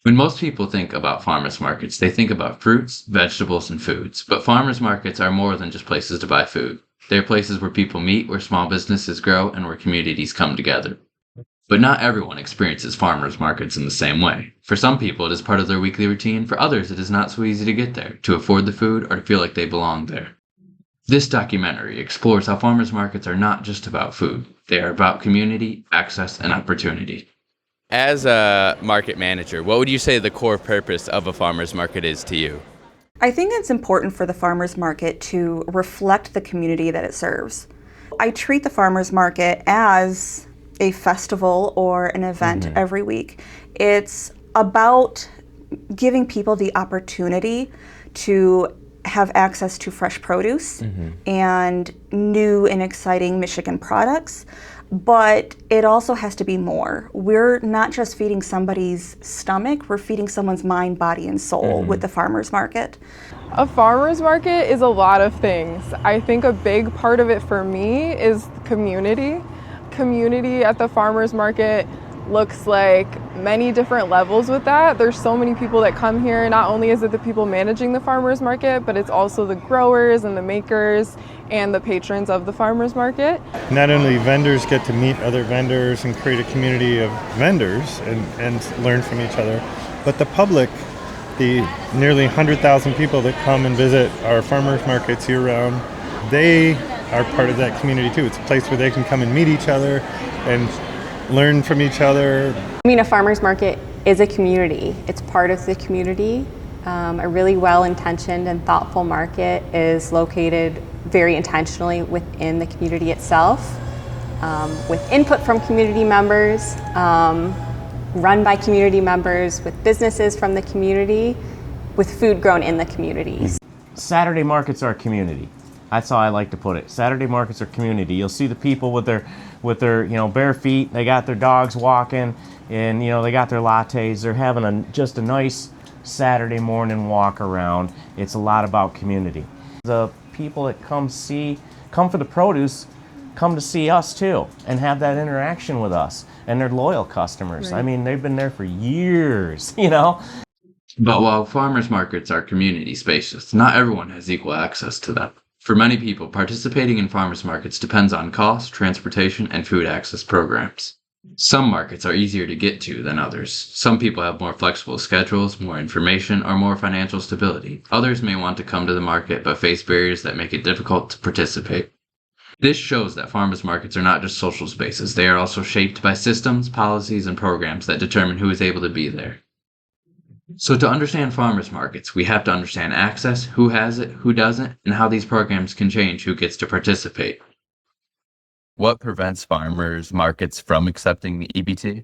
When most people think about farmers markets, they think about fruits, vegetables, and foods. But farmers markets are more than just places to buy food. They're places where people meet, where small businesses grow, and where communities come together. But not everyone experiences farmers markets in the same way. For some people, it is part of their weekly routine. For others, it is not so easy to get there, to afford the food, or to feel like they belong there. This documentary explores how farmers markets are not just about food. They are about community, access, and opportunity. As a market manager, what would you say the core purpose of a farmer's market is to you? I think it's important for the farmers market to reflect the community that it serves. I treat the farmers market as a festival or an event every week. It's about giving people the opportunity to have access to fresh produce and new and exciting Michigan products, but it also has to be more. We're not just feeding somebody's stomach, we're feeding someone's mind, body, and soul with the farmers market. A farmer's market is a lot of things. I think a big part of it for me is community. Community at the farmer's market looks like many different levels with that. There's so many people that come here. Not only is it the people managing the farmer's market, but it's also the growers and the makers and the patrons of the farmer's market. Not only vendors get to meet other vendors and create a community of vendors and learn from each other, but the public, the nearly 100,000 people that come and visit our farmers markets year round, they are part of that community too. It's a place where they can come and meet each other and learn from each other. I mean, a farmer's market is a community. It's part of the community. A really well-intentioned and thoughtful market is located very intentionally within the community itself, with input from community members, run by community members, with businesses from the community, with food grown in the communities. Saturday markets are community. That's how I like to put it. Saturday markets are community. You'll see the people with their bare feet. They got their dogs walking, and they got their lattes. They're having just a nice Saturday morning walk around. It's a lot about community. The people that come for the produce, come to see us too, and have that interaction with us. And they're loyal customers. Right. I mean, they've been there for years. But while farmers markets are community spaces, not everyone has equal access to them. For many people, participating in farmers markets depends on cost, transportation, and food access programs. Some markets are easier to get to than others. Some people have more flexible schedules, more information, or more financial stability. Others may want to come to the market but face barriers that make it difficult to participate. This shows that farmers markets are not just social spaces. They are also shaped by systems, policies, and programs that determine who is able to be there. So to understand farmers markets, we have to understand access, who has it, who doesn't, and how these programs can change who gets to participate. What prevents farmers markets from accepting the EBT?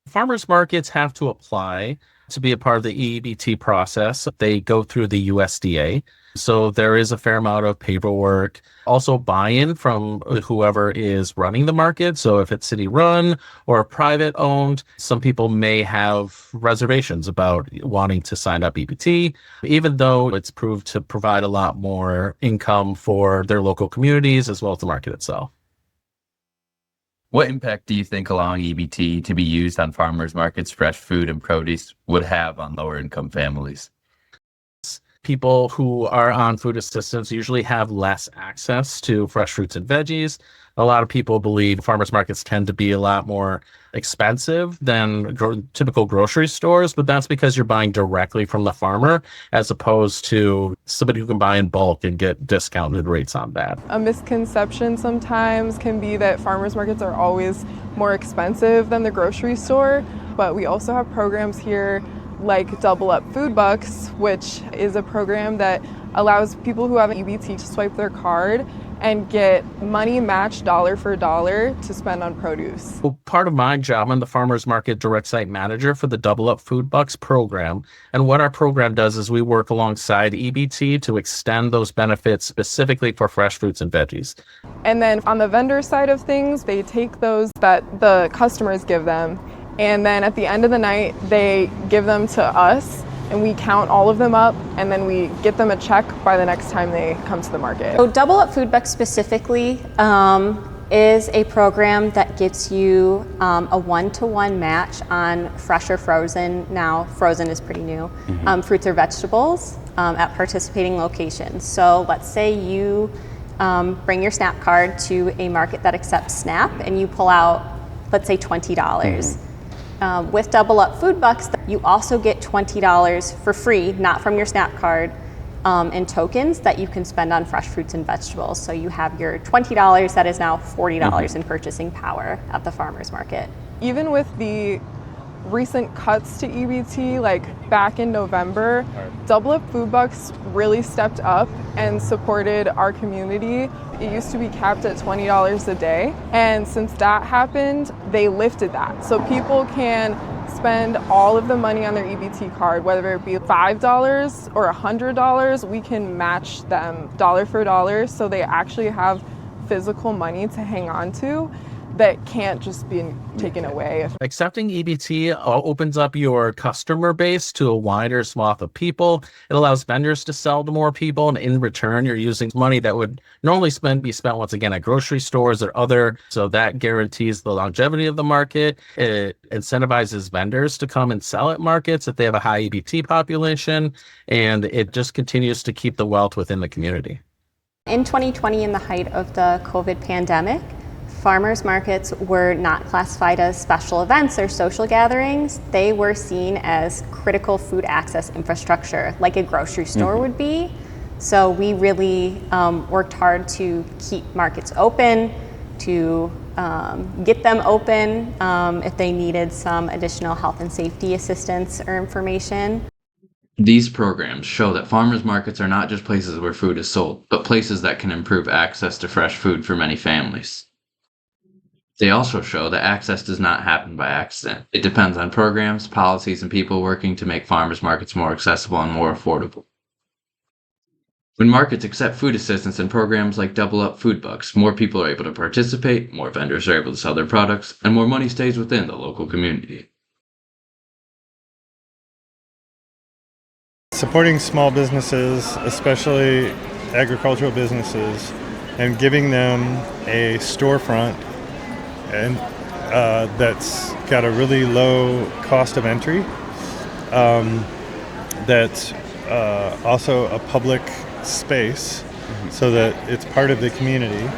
Farmers markets have to apply to be a part of the EBT process. They go through the USDA. So there is a fair amount of paperwork, also buy-in from whoever is running the market. So if it's city run or private owned, some people may have reservations about wanting to sign up EBT, even though it's proved to provide a lot more income for their local communities as well as the market itself. What impact do you think allowing EBT to be used on farmers markets, fresh food and produce would have on lower income families? People who are on food assistance usually have less access to fresh fruits and veggies. A lot of people believe farmers markets tend to be a lot more expensive than typical grocery stores, but that's because you're buying directly from the farmer as opposed to somebody who can buy in bulk and get discounted rates on that. A misconception sometimes can be that farmers markets are always more expensive than the grocery store, but we also have programs here like Double Up Food Bucks, which is a program that allows people who have an EBT to swipe their card and get money matched dollar for dollar to spend on produce. Well, part of my job, I'm the farmers market direct site manager for the Double Up Food Bucks program. And what our program does is we work alongside EBT to extend those benefits specifically for fresh fruits and veggies. And then on the vendor side of things, they take those that the customers give them, and then at the end of the night, they give them to us, and we count all of them up, and then we get them a check by the next time they come to the market. So Double Up Food Bucks specifically is a program that gets you a one-to-one match on fresh or frozen, now frozen is pretty new, fruits or vegetables at participating locations. So let's say you bring your SNAP card to a market that accepts SNAP and you pull out, let's say $20. With Double Up Food Bucks, you also get $20 for free, not from your SNAP card, in tokens that you can spend on fresh fruits and vegetables. So you have your $20 that is now $40 in purchasing power at the farmer's market. Even with the recent cuts to EBT, like back in November, Double Up Food Bucks really stepped up and supported our community. It used to be capped at $20 a day, and since that happened, they lifted that. So people can spend all of the money on their EBT card, whether it be $5 or $100, we can match them dollar for dollar, so they actually have physical money to hang on to that can't just be taken away. Accepting EBT opens up your customer base to a wider swath of people. It allows vendors to sell to more people, and in return, you're using money that would normally be spent once again at grocery stores or other. So that guarantees the longevity of the market. It incentivizes vendors to come and sell at markets if they have a high EBT population, and it just continues to keep the wealth within the community. In 2020, in the height of the COVID pandemic, farmers markets were not classified as special events or social gatherings. They were seen as critical food access infrastructure, like a grocery store would be. So we really worked hard to keep markets open, to get them open if they needed some additional health and safety assistance or information. These programs show that farmers markets are not just places where food is sold, but places that can improve access to fresh food for many families. They also show that access does not happen by accident. It depends on programs, policies, and people working to make farmers markets more accessible and more affordable. When markets accept food assistance and programs like Double Up Food Bucks, more people are able to participate, more vendors are able to sell their products, and more money stays within the local community. Supporting small businesses, especially agricultural businesses, and giving them a storefront and that's got a really low cost of entry, that's also a public space so that it's part of the community.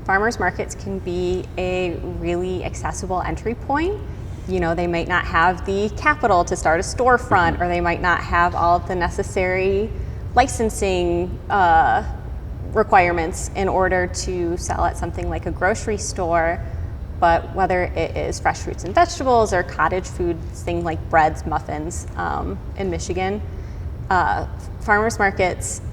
Farmers markets can be a really accessible entry point. You know, they might not have the capital to start a storefront, or they might not have all of the necessary licensing requirements in order to sell at something like a grocery store. But whether it is fresh fruits and vegetables or cottage foods, things like breads, muffins in Michigan, farmers markets,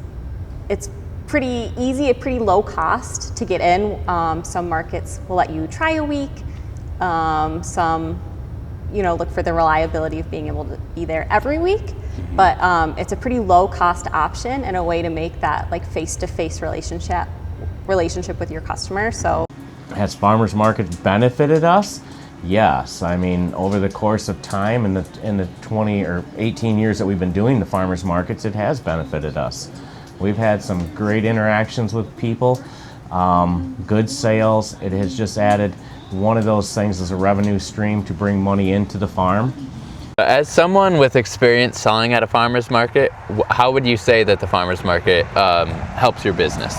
it's pretty easy, at pretty low cost to get in. Some markets will let you try a week. Some, look for the reliability of being able to be there every week. But it's a pretty low cost option and a way to make that like face-to-face relationship with your customer. So. Has farmers markets benefited us? Yes. I mean, over the course of time, in the 20 or 18 years that we've been doing the farmers markets, it has benefited us. We've had some great interactions with people, good sales. It has just added one of those things as a revenue stream to bring money into the farm. As someone with experience selling at a farmer's market, how would you say that the farmer's market helps your business?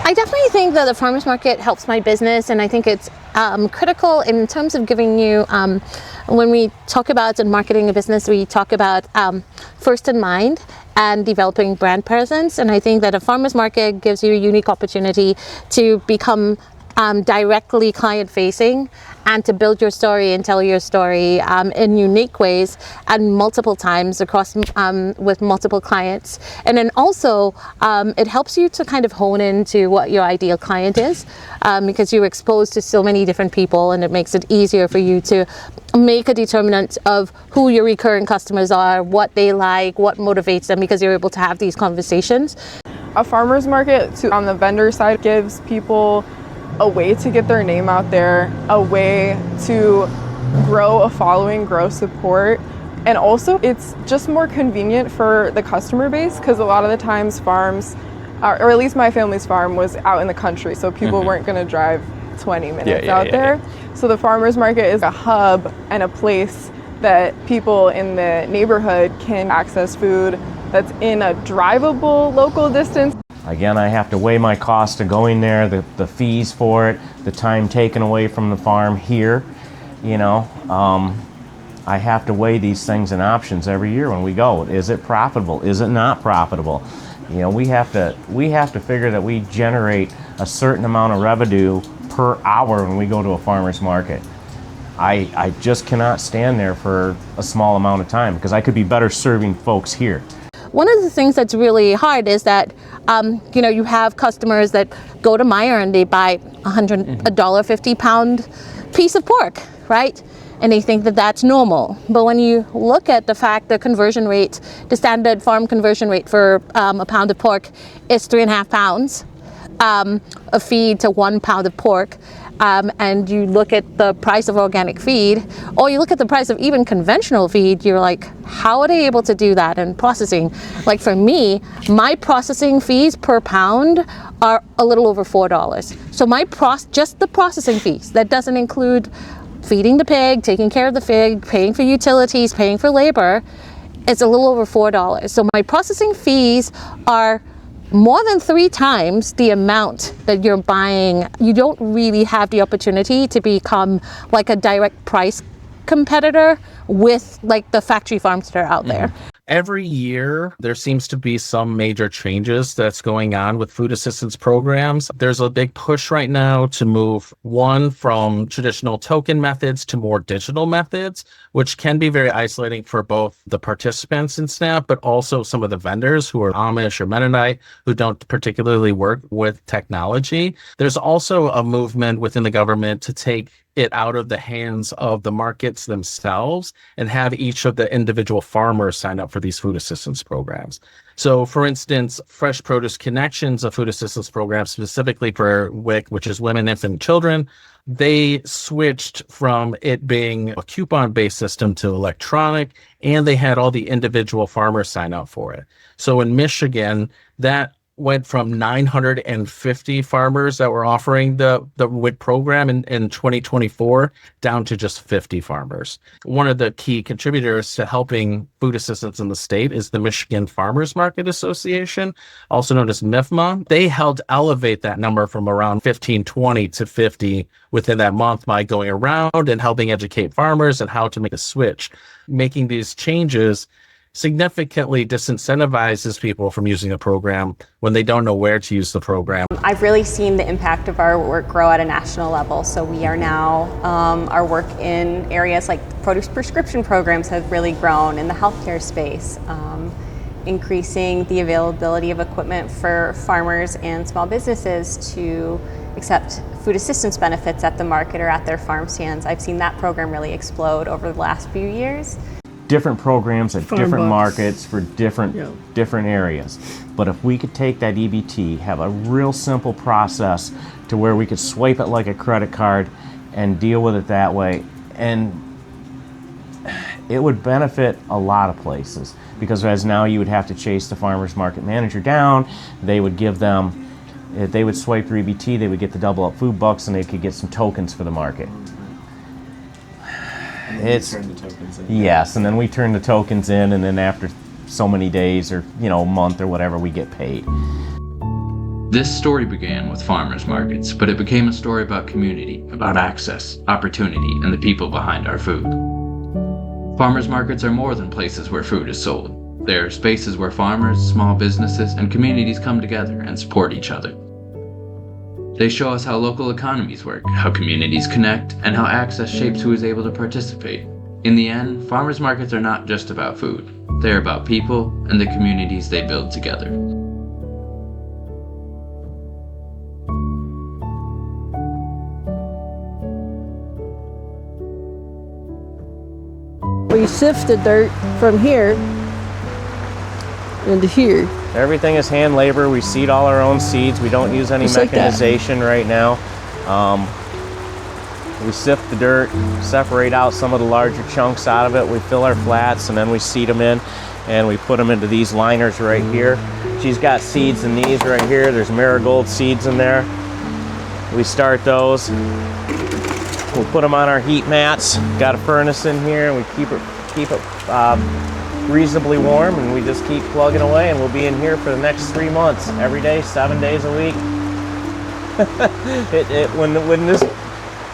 I definitely think that the farmers market helps my business, and I think it's critical in terms of giving you, when we talk about in marketing a business, we talk about first in mind and developing brand presence. And I think that a farmers market gives you a unique opportunity to become directly client facing and to build your story and tell your story in unique ways and multiple times across with multiple clients. And then also it helps you to kind of hone into what your ideal client is, because you're exposed to so many different people, and it makes it easier for you to make a determinant of who your recurring customers are, what they like, what motivates them, because you're able to have these conversations. A farmer's market on the vendor side gives people a way to get their name out there, a way to grow a following, grow support, and also it's just more convenient for the customer base, because a lot of the times farms, or at least my family's farm, was out in the country, so people weren't going to drive 20 minutes out there. So the farmers market is a hub and a place that people in the neighborhood can access food that's in a drivable local distance. Again, I have to weigh my cost of going there, the fees for it, the time taken away from the farm here, you know. I have to weigh these things and options every year when we go. Is it profitable? Is it not profitable? You know, we have to figure that we generate a certain amount of revenue per hour when we go to a farmer's market. I just cannot stand there for a small amount of time because I could be better serving folks here. One of the things that's really hard is that, you know, you have customers that go to Meijer and they buy $150 pound piece of pork, right? And they think that that's normal. But when you look at the fact the conversion rate, the standard farm conversion rate for a pound of pork is 3.5 pounds of feed to 1 pound of pork, and you look at the price of organic feed, or you look at the price of even conventional feed, you're like, how are they able to do that? And processing, like for me, my processing fees per pound are a little over $4. So just the processing fees, that doesn't include feeding the pig, taking care of the pig, paying for utilities, paying for labor, it's a little over $4. So my processing fees are more than 3 times the amount that you're buying. You don't really have the opportunity to become like a direct price competitor with like the factory farms that are out there. Every year, there seems to be some major changes that's going on with food assistance programs. There's a big push right now to move from traditional token methods to more digital methods, which can be very isolating for both the participants in SNAP, but also some of the vendors who are Amish or Mennonite who don't particularly work with technology. There's also a movement within the government to take it out of the hands of the markets themselves and have each of the individual farmers sign up for these food assistance programs. So for instance, Fresh Produce Connections, a food assistance program specifically for WIC, which is women, infant, and children, they switched from it being a coupon-based system to electronic, and they had all the individual farmers sign up for it. So in Michigan, that went from 950 farmers that were offering the WIC program in 2024 down to just 50 farmers. One of the key contributors to helping food assistance in the state is the Michigan Farmers Market Association, also known as MIFMA. They helped elevate that number from around 15, 20 to 50 within that month by going around and helping educate farmers and how to make a switch. Making these changes significantly disincentivizes people from using a program when they don't know where to use the program. I've really seen the impact of our work grow at a national level. So we are now, our work in areas like produce prescription programs have really grown in the healthcare space, increasing the availability of equipment for farmers and small businesses to accept food assistance benefits at the market or at their farm stands. I've seen that program really explode over the last few years. Different programs at different markets for different areas. But if we could take that EBT, have a real simple process to where we could swipe it like a credit card and deal with it that way, and it would benefit a lot of places, because as now you would have to chase the farmer's market manager down. They would give them, if they would swipe their EBT, they would get the double up food bucks and they could get some tokens for the market. Yes, and then we turn the tokens in, and then after so many days or a month or whatever, we get paid. This story began with farmers markets, but it became a story about community, about access, opportunity, and the people behind our food. Farmers markets are more than places where food is sold. They are spaces where farmers, small businesses, and communities come together and support each other. They show us how local economies work, how communities connect, and how access shapes who is able to participate. In the end, farmers markets are not just about food. They're about people and the communities they build together. We sift the dirt from here into here. Everything is hand labor. We seed all our own seeds. We don't use any mechanization right now. We sift the dirt, separate out some of the larger chunks out of it. We fill our flats, and then we seed them in, and we put them into these liners right here. She's got seeds in these right here. There's marigold seeds in there. We start those. We'll put them on our heat mats. Got a furnace in here, and we keep it reasonably warm, and we just keep plugging away, and we'll be in here for the next 3 months, every day, 7 days a week.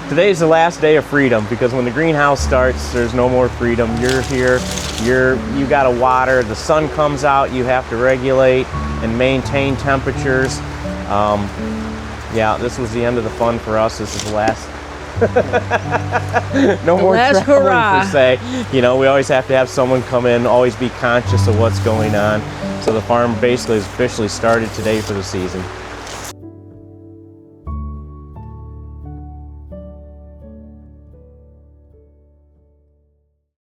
Today's the last day of freedom, because when the greenhouse starts, there's no more freedom. You're here, you gotta water, the sun comes out, you have to regulate and maintain temperatures. Yeah, this was the end of the fun for us. This is the last. No more last traveling hurrah. per se. You know, we always have to have someone come in, always be conscious of what's going on. So the farm basically is officially started today for the season.